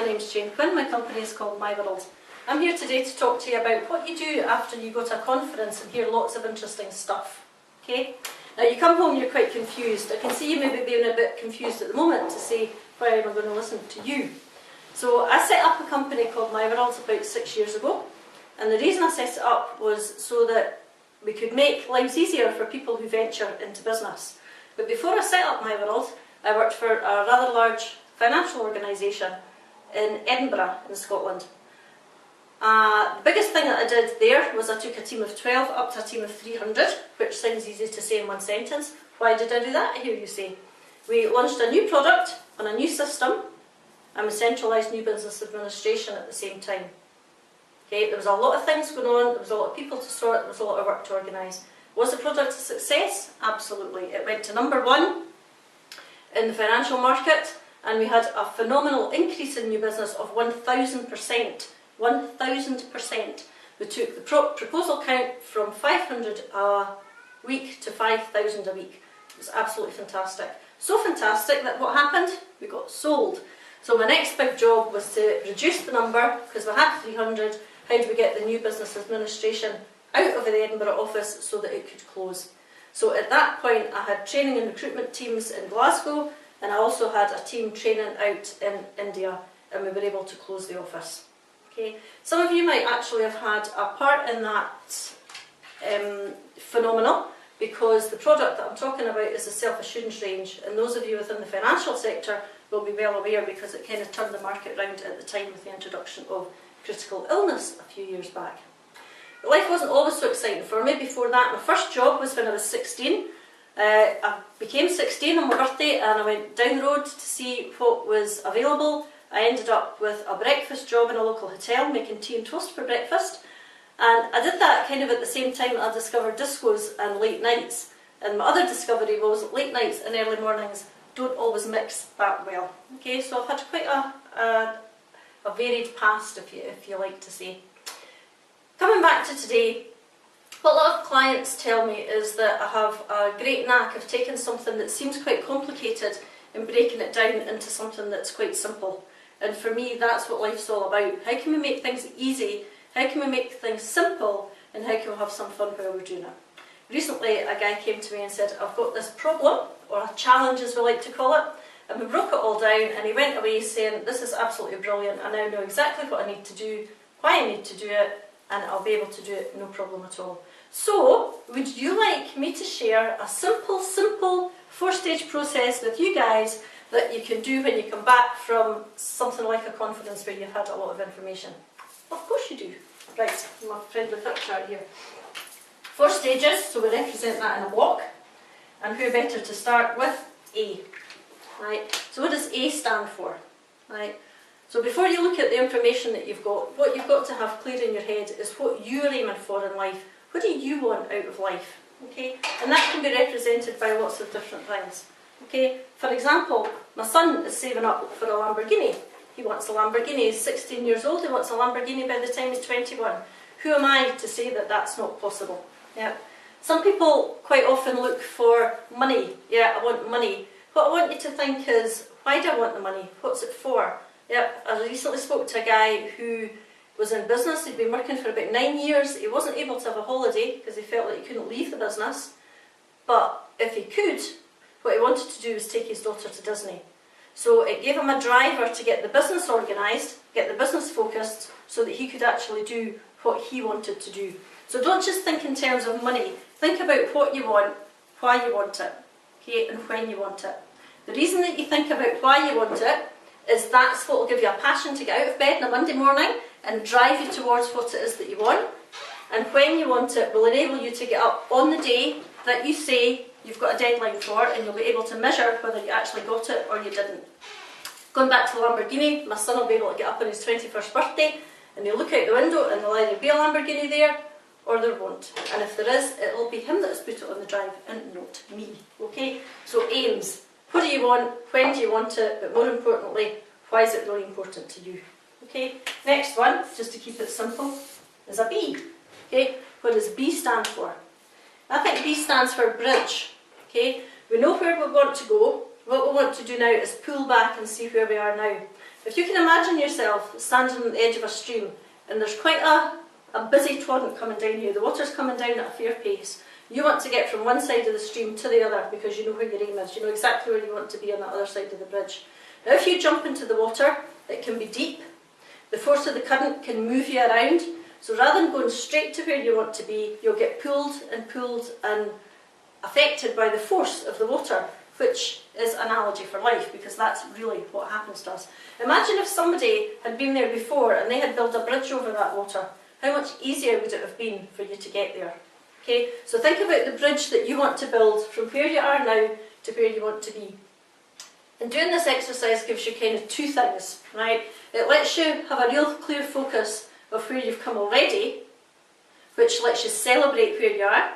name's Jane Quinn, my company is called My World. I'm here today to talk to you about what you do after you go to a conference and hear lots of interesting stuff. Okay? Now you come home, you're quite confused. I can see you maybe being a bit confused at the moment to say, why am I going to listen to you? So I set up a company called My World about 6 years ago, and the reason I set it up was so that we could make lives easier for people who venture into business. But before I set up My World, I worked for a rather large financial organisation in Edinburgh in Scotland. The biggest thing that I did there was I took a team of 12 up to a team of 300, which sounds easy to say in one sentence. Why did I do that, I hear you say? We launched a new product on a new system, and we centralised new business administration at the same time. Okay, there was a lot of things going on, there was a lot of people to sort, there was a lot of work to organise. Was the product a success? Absolutely. It went to #1 in the financial market, and we had a phenomenal increase in new business of 1,000%. 1,000%. We took the proposal count from 500 a week to 5,000 a week. It was absolutely fantastic. So fantastic that what happened? We got sold. So my next big job was to reduce the number, because we had 300. How do we get the new business administration out of the Edinburgh office so that it could close? So at that point I had training and recruitment teams in Glasgow, and I also had a team training out in India, and we were able to close the office. Okay. Some of you might actually have had a part in that phenomenon, because the product that I'm talking about is the self-assurance range, and those of you within the financial sector will be well aware, because it kind of turned the market round at the time with the introduction of critical illness a few years back. But life wasn't always so exciting for me. Before that, my first job was when I was 16. I became 16 on my birthday, and I went down the road to see what was available. I ended up with a breakfast job in a local hotel, making tea and toast for breakfast. And I did that kind of at the same time that I discovered discos and late nights. And my other discovery was late nights and early mornings don't always mix that well. Okay, so I've had quite a varied past, if you like to say. Coming back to today, what a lot of clients tell me is that I have a great knack of taking something that seems quite complicated and breaking it down into something that's quite simple. And for me, that's what life's all about. How can we make things easy? How can we make things simple? And how can we have some fun while we're doing it? Recently, a guy came to me and said, I've got this problem, or a challenge as we like to call it, and we broke it all down, and he went away saying, this is absolutely brilliant, I now know exactly what I need to do, why I need to do it, and I'll be able to do it no problem at all. So, would you like me to share a simple 4-stage process with you guys that you can do when you come back from something like a conference where you've had a lot of information? Of course you do. Right, my friendly flip chart here. 4 stages, so we represent that in a block. And who better to start with? A. Right, so what does A stand for? Right, so before you look at the information that you've got, what you've got to have clear in your head is what you're aiming for in life. What do you want out of life? Okay, and that can be represented by lots of different things. Okay, for example, my son is saving up for a Lamborghini. He wants a Lamborghini. He's 16 years old. He wants a Lamborghini by the time he's 21. Who am I to say that that's not possible? Yeah. Some people quite often look for money. Yeah, I want money. What I want you to think is, why do I want the money? What's it for? Yeah, I recently spoke to a guy who was in business. He'd been working for about 9 years. He wasn't able to have a holiday because he felt like he couldn't leave the business. But if he could, what he wanted to do was take his daughter to Disney. So it gave him a driver to get the business organised, get the business focused, so that he could actually do what he wanted to do. So don't just think in terms of money. Think about what you want, why you want it, okay, and when you want it. The reason that you think about why you want it is that's what will give you a passion to get out of bed on a Monday morning and drive you towards what it is that you want. And when you want it will enable you to get up on the day that you say you've got a deadline for, and you'll be able to measure whether you actually got it or you didn't. Going back to the Lamborghini, my son will be able to get up on his 21st birthday and he'll look out the window and there'll either be a Lamborghini there or there won't. And if there is, it'll be him that's put it on the drive and not me. Okay? So aims. What do you want? When do you want it? But more importantly, why is it really important to you? Okay? Next one, just to keep it simple, is a B. Okay? What does B stand for? I think B stands for bridge. Okay? We know where we want to go. What we want to do now is pull back and see where we are now. If you can imagine yourself standing on the edge of a stream and there's quite a busy torrent coming down here, the water's coming down at a fair pace, you want to get from one side of the stream to the other because you know where your aim is, you know exactly where you want to be on the other side of the bridge. Now if you jump into the water, it can be deep, the force of the current can move you around, so rather than going straight to where you want to be, you'll get pulled and affected by the force of the water, which is an analogy for life, because that's really what happens to us. Imagine if somebody had been there before and they had built a bridge over that water. How much easier would it have been for you to get there? Okay, so think about the bridge that you want to build from where you are now to where you want to be. And doing this exercise gives you kind of two things, right? It lets you have a real clear focus of where you've come already, which lets you celebrate where you are,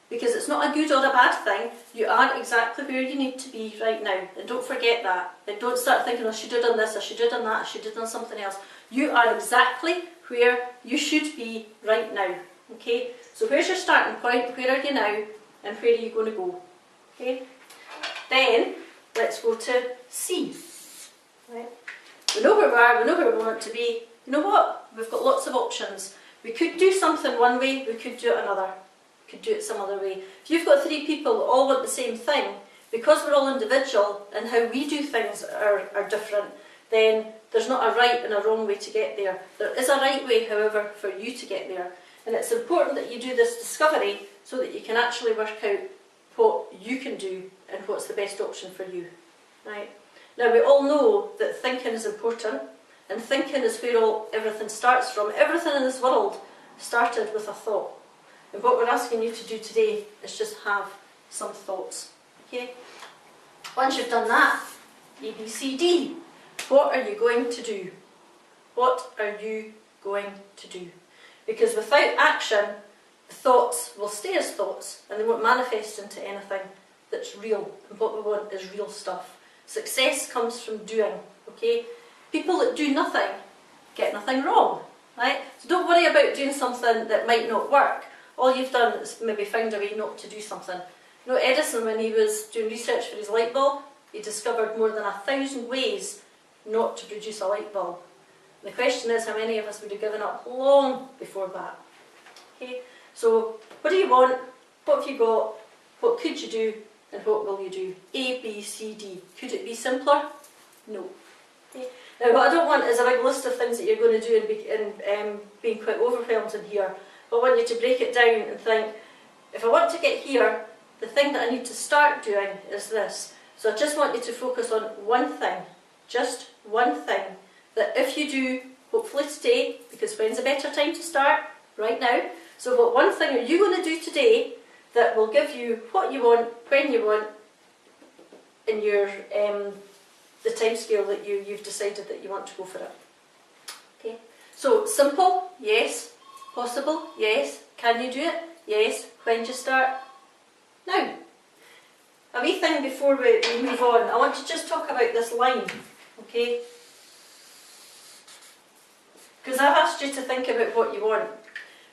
because it's not a good or a bad thing. You are exactly where you need to be right now. And don't forget that. And don't start thinking, I should have done this, I should have done that, I should have done something else. You are exactly where you should be right now. Okay? So where's your starting point? Where are you now? And where are you going to go? Okay? Then, let's go to C. Right? We know where we are, we know where we want to be. You know what? We've got lots of options. We could do something one way, we could do it another. Could do it some other way. If you've got three people that all want the same thing, because we're all individual and how we do things are different, then there's not a right and a wrong way to get there. There is a right way, however, for you to get there. And it's important that you do this discovery so that you can actually work out what you can do and what's the best option for you. Right? Now we all know that thinking is important, and thinking is where everything starts from. Everything in this world started with a thought. And what we're asking you to do today is just have some thoughts. Okay? Once you've done that, A, B, C, D, what are you going to do? What are you going to do? Because without action, the thoughts will stay as thoughts and they won't manifest into anything that's real. And what we want is real stuff. Success comes from doing. Okay? People that do nothing get nothing wrong. Right? So don't worry about doing something that might not work. All you've done is maybe found a way not to do something. You know, Edison, when he was doing research for his light bulb, he discovered more than 1,000 ways not to produce a light bulb. And the question is, how many of us would have given up long before that? Okay, so what do you want? What have you got? What could you do? And what will you do? A, B, C, D. Could it be simpler? No. Okay. Now, what I don't want is a big list of things that you're going to do and being quite overwhelmed in here. I want you to break it down and think, if I want to get here, the thing that I need to start doing is this. So I just want you to focus on one thing, just one thing, that if you do, hopefully today, because when's a better time to start? Right now. So what one thing are you going to do today that will give you what you want, when you want, in your the time scale that you've decided that you want to go for it. Okay. So simple, yes. Possible? Yes. Can you do it? Yes. When do you start? Now. A wee thing before we move on. I want to just talk about this line. Okay? Because I've asked you to think about what you want.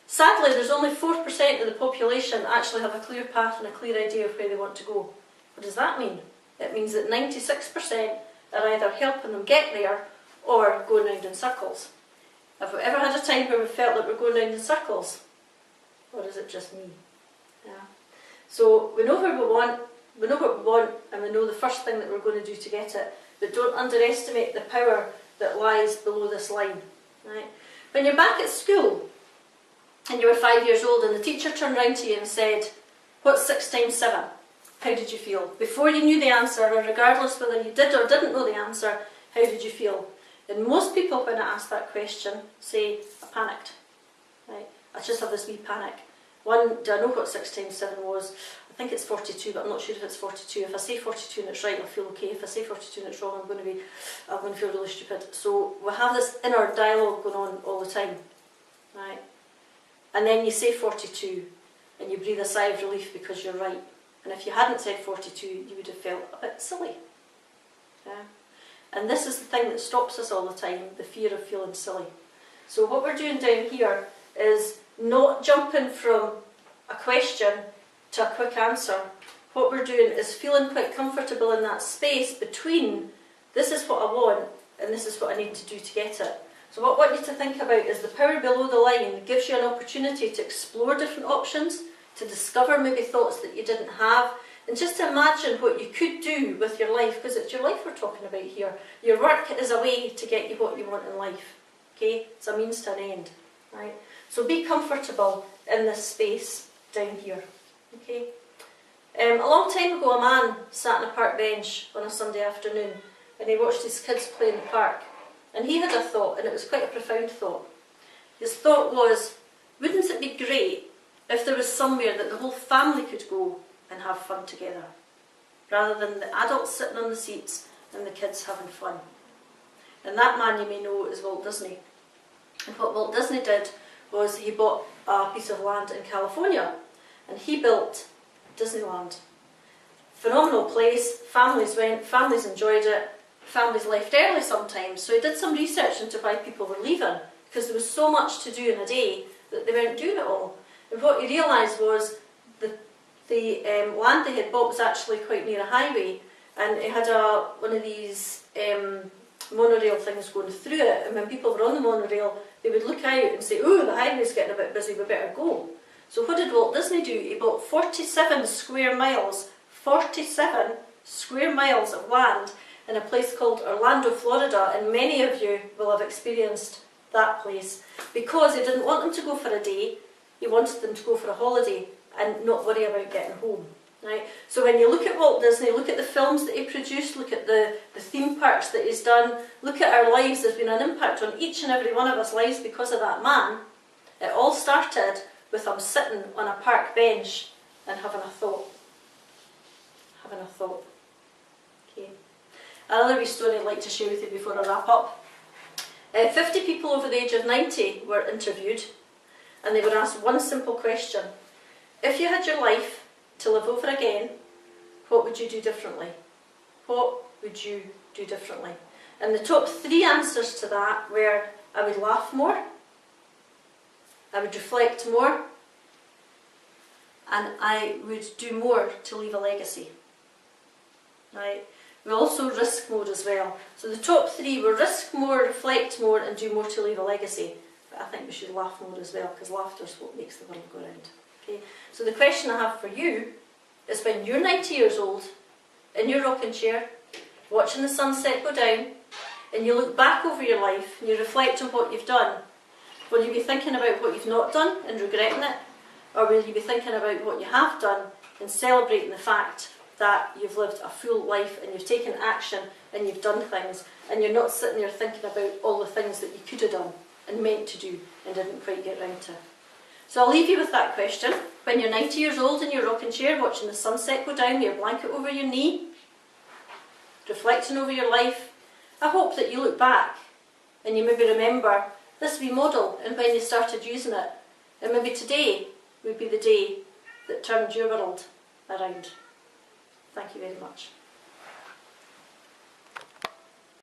Sadly, there's only 4% of the population actually have a clear path and a clear idea of where they want to go. What does that mean? It means that 96% are either helping them get there or going round in circles. Have we ever had a time where we felt like we're going round in circles? Or is it just me? Yeah. So we know where we want, we know what we want, and we know the first thing that we're going to do to get it. But don't underestimate the power that lies below this line. Right? When you're back at school, and you were 5 years old, and the teacher turned round to you and said, what's 6 times 7? How did you feel? Before you knew the answer, or regardless whether you did or didn't know the answer, how did you feel? And most people, when I ask that question, say, I panicked. Right? I just have this wee panic. One, do I know what 6 times 7 was? I think it's 42, but I'm not sure if it's 42. If I say 42 and it's right, I'll feel okay. If I say 42 and it's wrong, I'm going to feel really stupid. So we have this inner dialogue going on all the time. Right? And then you say 42, and you breathe a sigh of relief because you're right. And if you hadn't said 42, you would have felt a bit silly. Yeah? And this is the thing that stops us all the time, the fear of feeling silly. So what we're doing down here is not jumping from a question to a quick answer. What we're doing is feeling quite comfortable in that space between this is what I want and this is what I need to do to get it. So what I want you to think about is the power below the line gives you an opportunity to explore different options, to discover maybe thoughts that you didn't have, and just to imagine what you could do with your life, because it's your life we're talking about here. Your work is a way to get you what you want in life. Okay? It's a means to an end. Right? So be comfortable in this space down here. Okay? A long time ago, a man sat on a park bench on a Sunday afternoon and he watched his kids play in the park. And he had a thought, and it was quite a profound thought. His thought was, wouldn't it be great if there was somewhere that the whole family could go and have fun together, rather than the adults sitting on the seats and the kids having fun? And that man, you may know, is Walt Disney. And what Walt Disney did was he bought a piece of land in California and he built Disneyland. Phenomenal place, families went, families enjoyed it, families left early sometimes, so he did some research into why people were leaving, because there was so much to do in a day that they weren't doing it all. And what he realised was the land they had bought was actually quite near a highway, and it had one of these monorail things going through it, and when people were on the monorail they would look out and say, oh, the highway's getting a bit busy, we better go. So what did Walt Disney do? He bought 47 square miles of land in a place called Orlando, Florida, and many of you will have experienced that place, because he didn't want them to go for a day, he wanted them to go for a holiday and not worry about getting home. Right? So when you look at Walt Disney, look at the films that he produced, look at the theme parks that he's done, look at our lives, there's been an impact on each and every one of us lives because of that man. It all started with him sitting on a park bench and having a thought. Okay. Another wee story I'd like to share with you before I wrap up. 50 people over the age of 90 were interviewed, and they were asked one simple question. If you had your life to live over again, what would you do differently? What would you do differently? And the top 3 answers to that were, I would laugh more, I would reflect more, and I would do more to leave a legacy. Right? We also risk more as well. So the top 3 were risk more, reflect more, and do more to leave a legacy. But I think we should laugh more as well, because laughter is what makes the world go round. Okay? So the question I have for you is, when you're 90 years old, in your rocking chair, watching the sunset go down, and you look back over your life and you reflect on what you've done, will you be thinking about what you've not done and regretting it? Or will you be thinking about what you have done and celebrating the fact that you've lived a full life and you've taken action and you've done things, and you're not sitting there thinking about all the things that you could have done and meant to do and didn't quite get round to? So I'll leave you with that question. When you're 90 years old in your rocking chair, watching the sunset go down, your blanket over your knee, reflecting over your life, I hope that you look back and you maybe remember this wee model and when you started using it. And maybe today would be the day that turned your world around. Thank you very much.